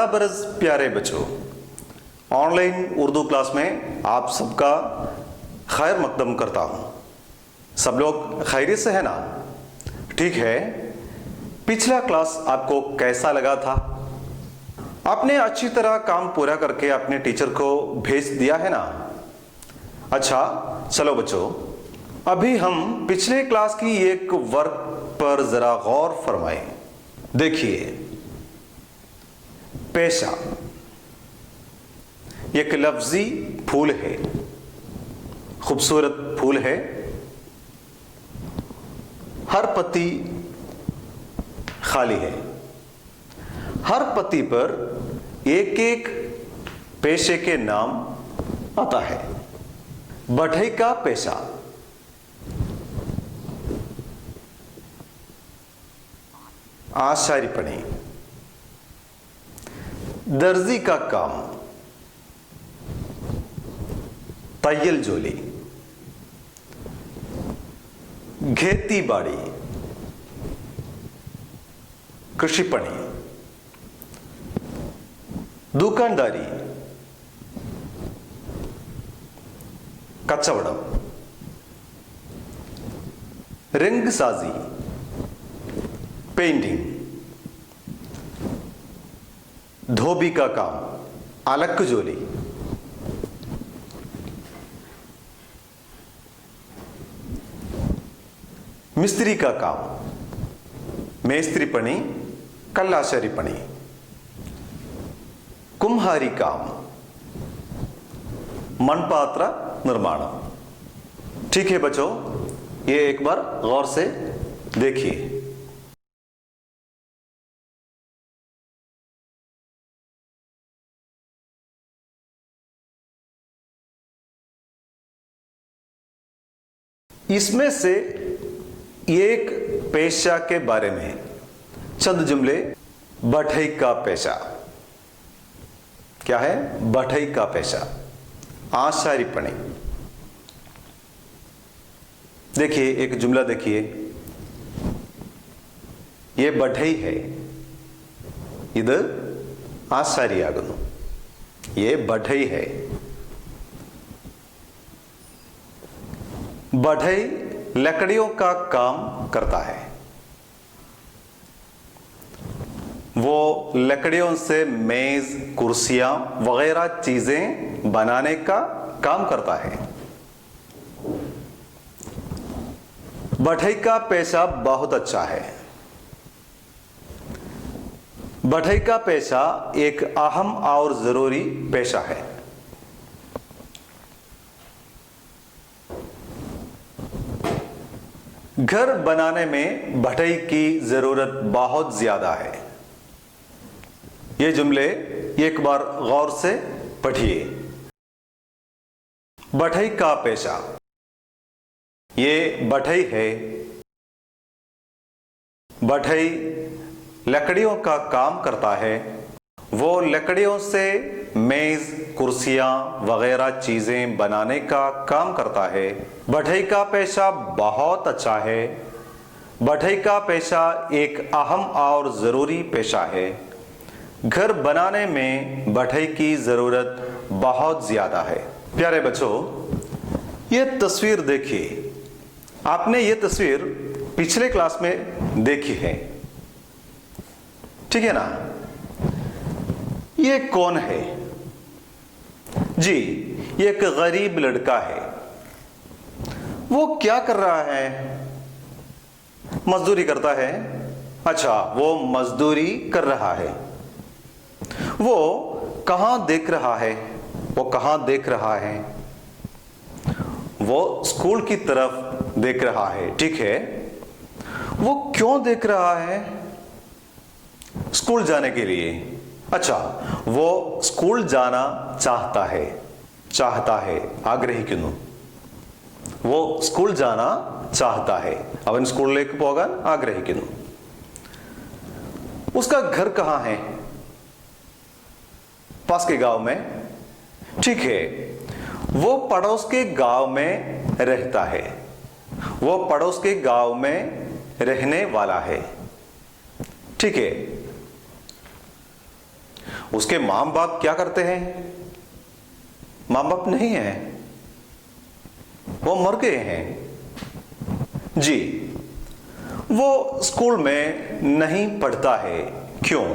सदा बरस प्यारे बच्चों, ऑनलाइन उर्दू क्लास में आप सबका खैर मकदम करता हूँ। सब लोग खैरियत से है ना? ठीक है, पिछला क्लास आपको कैसा लगा था? आपने अच्छी तरह काम पूरा करके अपने टीचर को भेज दिया है ना? अच्छा, चलो बच्चों, अभी हम पिछले क्लास की एक वर्क पर जरा गौर फरमाएं। देखिए, पेशा एक लफ्जी फूल है, खूबसूरत फूल है। हर पत्ती खाली है। हर पत्ती पर एक एक पेशे के नाम आता है। बढ़ई का पेशा, आशारीपणी, दर्जी का काम, तैयल जोली, खेती बाड़ी, कृषिपणी, दुकानदारी, कच्चवड़म, रंगसाजी, पेंटिंग, धोबी का काम, अलक जोली, मिस्त्री का काम, मेस्त्रीपणी, कल्लाशरीपणी, कुम्हारी काम, मनपात्र निर्माण। ठीक है बच्चों, ये एक बार गौर से देखिए। इसमें से एक पेशा के बारे में चंद जुमले। बढ़ई का पेशा क्या है? बढ़ई का पेशा, आशारीपणी। देखिए, एक जुमला देखिए, ये बढ़ई है, इध आशारियागुनु। ये बढ़ई है। बढ़ई लकड़ियों का काम करता है। वो लकड़ियों से मेज, कुर्सियां वगैरह चीजें बनाने का काम करता है। बढ़ई का पेशा बहुत अच्छा है। बढ़ई का पेशा एक अहम और जरूरी पेशा है। घर बनाने में बढ़ई की जरूरत बहुत ज्यादा है। ये जुमले एक बार गौर से पढ़िए। बढ़ई का पेशा, ये बढ़ई है। बढ़ई लकड़ियों का काम करता है। वो लकड़ियों से मेज, कुर्सियां वगैरह चीजें बनाने का काम करता है। बढ़ई का पेशा बहुत अच्छा है। बढ़ई का पेशा एक अहम और जरूरी पेशा है। घर बनाने में बढ़ई की जरूरत बहुत ज्यादा है। प्यारे बच्चों, ये तस्वीर देखिए। आपने ये तस्वीर पिछले क्लास में देखी है, ठीक है ना? ये कौन है? जी, ये एक गरीब लड़का है। वो क्या कर रहा है? मजदूरी करता है। अच्छा, वो मजदूरी कर रहा है। वो कहां देख रहा है? वो कहां देख रहा है? वो स्कूल की तरफ देख रहा है। ठीक है, वो क्यों देख रहा है? स्कूल जाने के लिए। अच्छा, वो स्कूल जाना चाहता है। चाहता है, आग्रही क्यों? वो स्कूल जाना चाहता है। अब स्कूल लेके पोगा आग्रही क्यों? उसका घर कहां है? पास के गांव में। ठीक है, वो पड़ोस के गांव में रहता है। वो पड़ोस के गांव में रहने वाला है। ठीक है, उसके माँ बाप क्या करते हैं? माँ बाप नहीं है, वो मर गए हैं। जी, वो स्कूल में नहीं पढ़ता है। क्यों?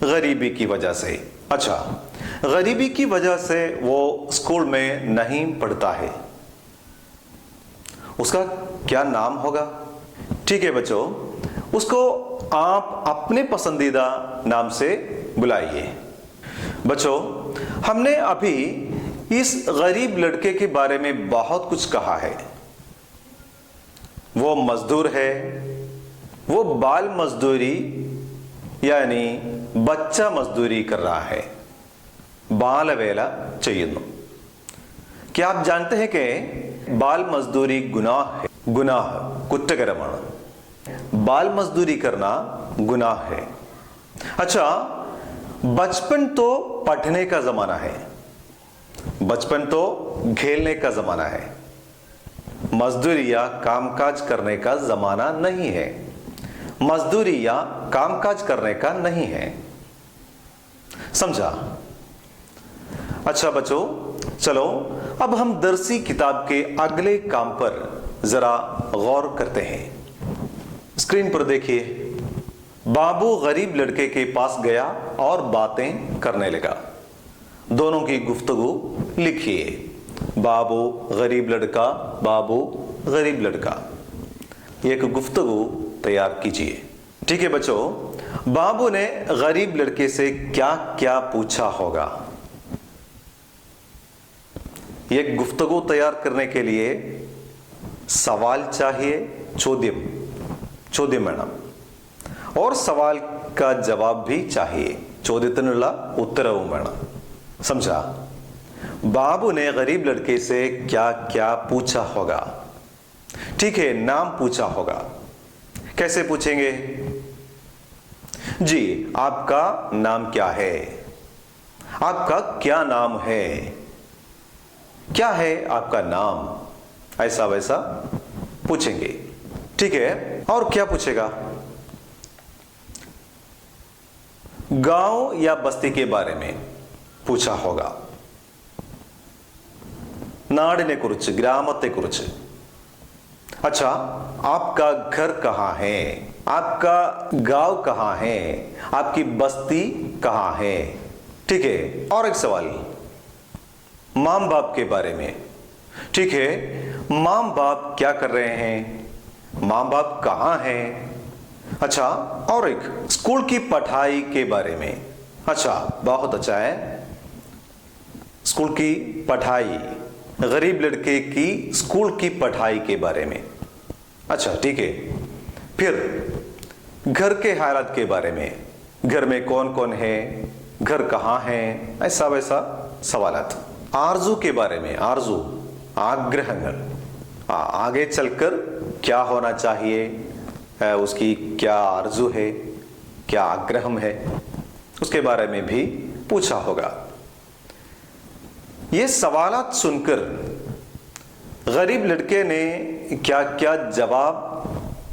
गरीबी की वजह से। अच्छा, गरीबी की वजह से वो स्कूल में नहीं पढ़ता है। उसका क्या नाम होगा? ठीक है बच्चों, उसको आप अपने पसंदीदा नाम से बुलाइए। बच्चों, हमने अभी इस गरीब लड़के के बारे में बहुत कुछ कहा है। वो मजदूर है, वो बाल मजदूरी यानी बच्चा मजदूरी कर रहा है, ബാലവേല ചെയ്യുന്നു। क्या आप जानते हैं कि बाल मजदूरी गुनाह है? गुनाह, कुற்றकरമാണ്। बाल मजदूरी करना गुनाह है। अच्छा, बचपन तो पढ़ने का जमाना है, बचपन तो खेलने का जमाना है, मजदूरी या कामकाज करने का जमाना नहीं है। मजदूरी या कामकाज करने का नहीं है। समझा? अच्छा बच्चों, चलो अब हम दरसी किताब के अगले काम पर जरा गौर करते हैं। स्क्रीन पर देखिए। बाबू गरीब लड़के के पास गया और बातें करने लगा। दोनों की गुफ्तगू लिखिए। बाबू गरीब लड़का, बाबू गरीब लड़का। एक गुफ्तगू तैयार कीजिए। ठीक है बच्चों, बाबू ने गरीब लड़के से क्या क्या पूछा होगा? एक गुफ्तगू तैयार करने के लिए सवाल चाहिए, ചോദ്യം, ചോദ്യം വേണം, और सवाल का जवाब भी चाहिए, ചോദ്യത്തിനുള്ള ഉത്തരവും വേണം। समझा? बाबू ने गरीब लड़के से क्या क्या पूछा होगा? ठीक है, नाम पूछा होगा। कैसे पूछेंगे? जी, आपका नाम क्या है? आपका क्या नाम है? क्या है आपका नाम? ऐसा वैसा पूछेंगे। ठीक है, और क्या पूछेगा? गांव या बस्ती के बारे में पूछा होगा। नाडिने कुरिച്ച്, ग्रामते कुरिച്ച്। अच्छा, आपका घर कहाँ है? आपका गांव कहाँ है? आपकी बस्ती कहाँ है? ठीक है, और एक सवाल माँ बाप के बारे में। ठीक है, माँ बाप क्या कर रहे हैं? माँ बाप कहाँ हैं? अच्छा, और एक स्कूल की पढ़ाई के बारे में। अच्छा, बहुत अच्छा है। स्कूल की पढ़ाई, गरीब लड़के की स्कूल की पढ़ाई के बारे में। अच्छा, ठीक है। फिर घर के हालात के बारे में। घर में कौन कौन है? घर कहाँ है? ऐसा वैसा सवालात। आरजू के बारे में। आरजू, आग्रहंगल। आगे चलकर क्या होना चाहिए, उसकी क्या आरजू है, क्या आग्रहम है, उसके बारे में भी पूछा होगा। ये सवालात सुनकर गरीब लड़के ने क्या क्या जवाब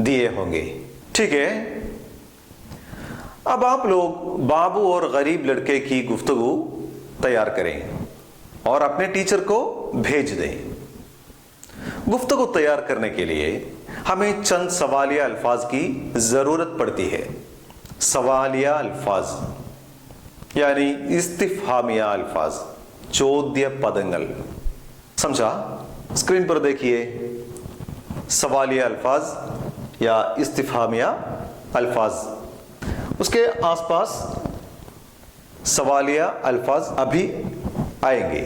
दिए होंगे। ठीक है, अब आप लोग बाबू और गरीब लड़के की गुफ्तगू तैयार करें और अपने टीचर को भेज दें। गुफ्तगू तैयार करने के लिए हमें चंद सवालिया अल्फाज की जरूरत पड़ती है। सवालिया अल्फाज यानी इस्तिफहामिया अल्फाज, चोद्य पदंगल। समझा? स्क्रीन पर देखिए। सवालिया अल्फाज या इस्तिफहामिया अल्फाज, उसके आसपास सवालिया अल्फाज अभी आएंगे।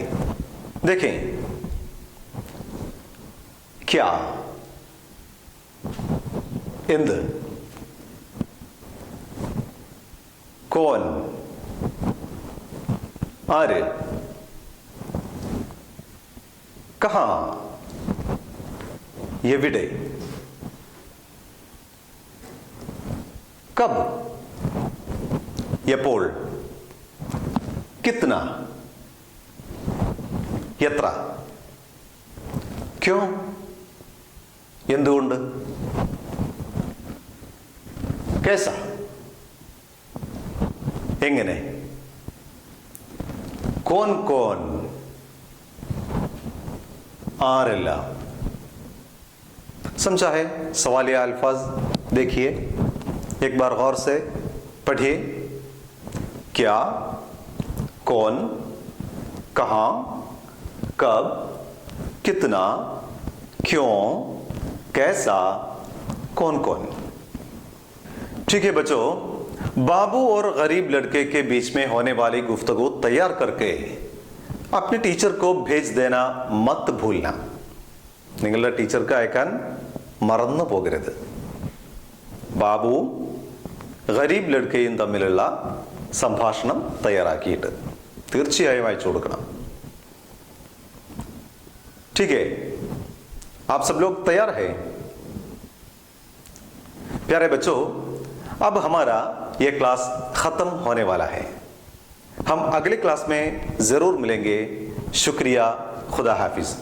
देखें, क्या, इंद, कौन, आर्य, कहां, എവിടെ, कब, എപ്പോൾ, कितना, എത്ര, क्यों, എന്തുകൊണ്ട്, कैसा, എങ്ങനെ? कौन कौन, आरेला। समझा है? सवालिया अल्फाज देखिए, एक बार गौर से पढ़िए। क्या, कौन, कहां, कब, कितना, क्यों, कैसा, कौन कौन। ठीक है बच्चों, बाबू और गरीब लड़के के बीच में होने वाली गुफ्तगू तैयार करके अपने टीचर को भेज देना मत भूलना। നിങ്ങളുടെ ടീച്ചർക്ക് അയക്കാൻ മറന്നു പോകരുത്. ബാബു ഗരീബ് ലഡ്കയും തമ്മിലുള്ള സംഭാഷണം തയ്യാറാക്കിയിട്ട് തീർച്ചയായും അയച്ചു കൊടുക്കണം. ठीक है, आप सब लोग तैयार हैं? प्यारे बच्चों, अब हमारा ये क्लास खत्म होने वाला है. हम अगले क्लास में जरूर मिलेंगे. शुक्रिया, खुदा हाफिज.